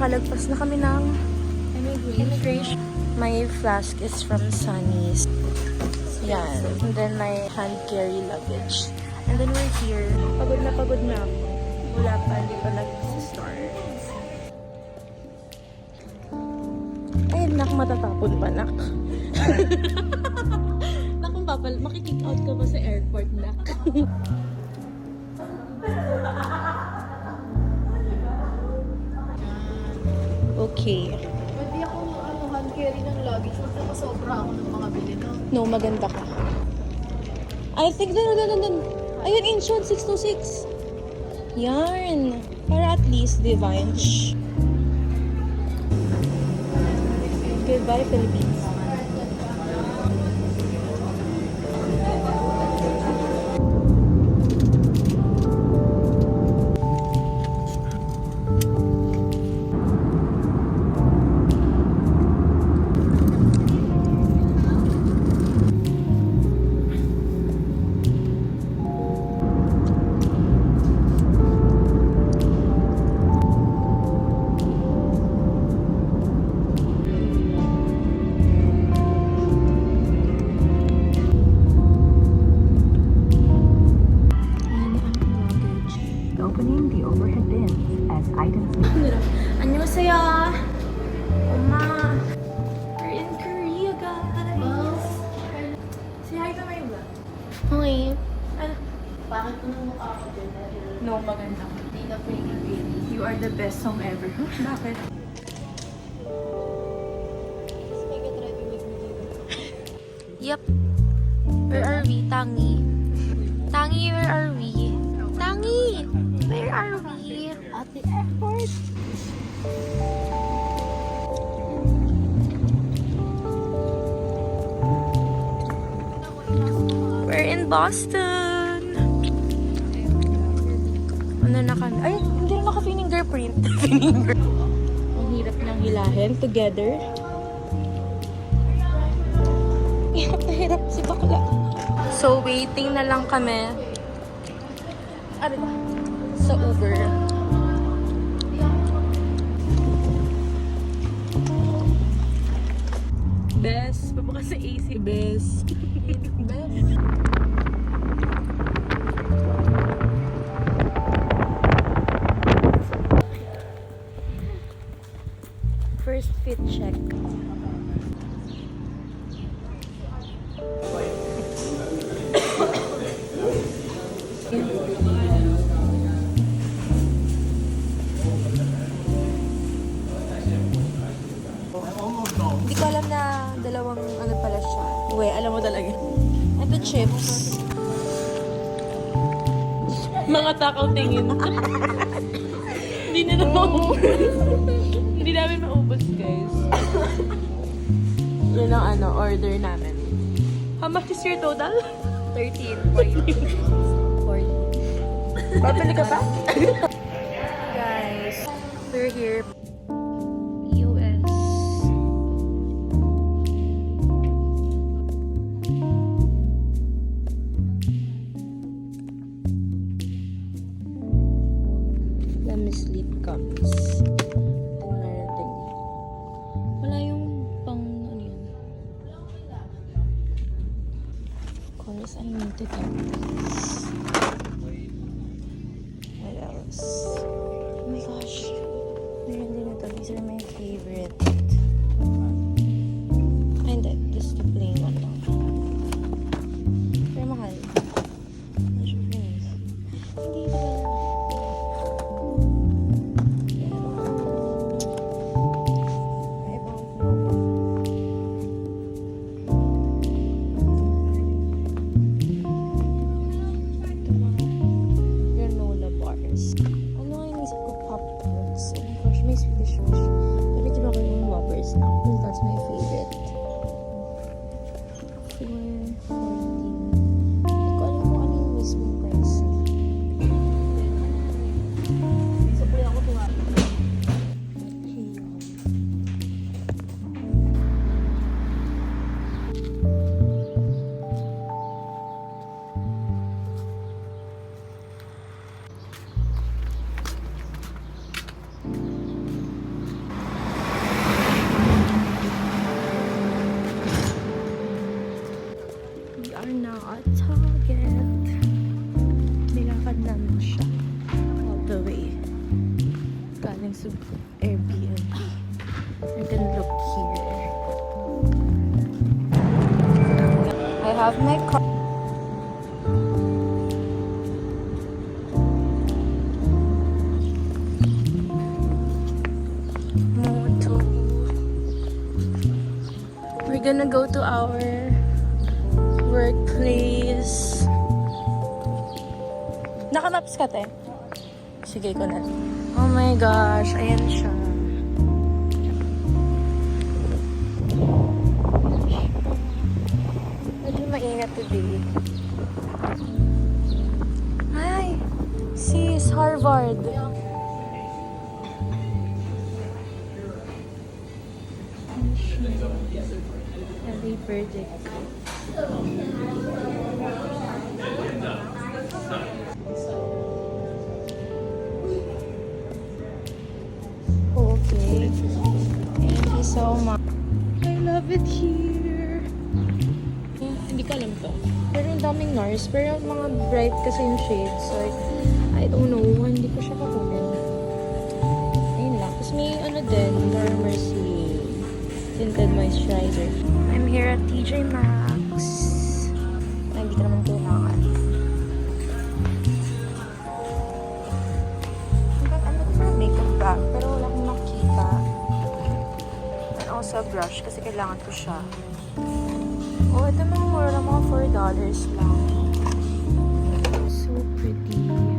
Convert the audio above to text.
Nakalagpas na kami ng immigration. My flask is from Sunny's. Yan. And then my hand carry luggage. And then we're here. Pagod na ako. Wala pa, hindi pa nag-start. Ay, nak, matatapon pa, nak. Nak, makikick out ka ba sa airport, nak? Okay. Pwede ako hand carry ng luggage. Huwag na masobra ako ng mga bilhin. No, maganda ka. I think, dun. Ayun, Incheon 626. Yarn. Para at least divine. Goodbye, Philippines. Opening the overhead bins as items. 안녕하세요. 엄마. We're in Korea, guys. Say hi to my vlog. Okay. Ano? Bakit ko nang mukha ako din? No, maganda. Hindi na pretty. You are the best song ever. Bakit? May get-ready with me dito. Yep. Where are we, Tangi? Tangi, where are we? Tangi! Where are we? At the airport. We're in Boston! Ano na kami? Ay, hindi na naka-fingerprint. Finger. Ang hirap nang hilahin together. Hirap na hirap si bakla. So, waiting na lang kami. Ano ba? Sa Uber. Best. Baba ka sa AC. Best. Best. First fit check. Hindi ko alam na dalawang ano pala siya. Uwe, alam mo talaga. Ito chips. Mga takaw tingin. Hindi na maubos. Hindi namin maubos, guys. Yun ang ano, order namin. How much is your total? 13. 40. Babili ka pa? Guys, we're here. US. Let me sleep comes. Wala yung pang ano yun. Of course, I need to get this. What else? Oh my gosh. Meron din ito. These are my favorite. Hindi. Just the plain one lang. Pero mahal. Ano siya friends? Hindi ito ba? I don't know. have my car. Moto. We're gonna go to our workplace. Nakamaps ka, te? Sige ko na. Oh my gosh, ayan siya. Medyo maingat today. Hi! Sis, Harvard. Happy birthday. Okay. Thank you so much. I love it here. Hindi ko alam to. Pero ang daming NARS. Pero yung mga bright kasi yung shades. So, I don't know. Hindi ko siya kakunin. Ayun lang. Tapos may ano din. More Mercy tinted moisturizer. I'm here at TJ Maxx. Ay, hindi ko naman kailangan. I'm looking for a makeup bag. Pero wala akong makita. And also a brush kasi kailangan ko siya. Oh, ito mga mura lang, mga $4 lang. So pretty.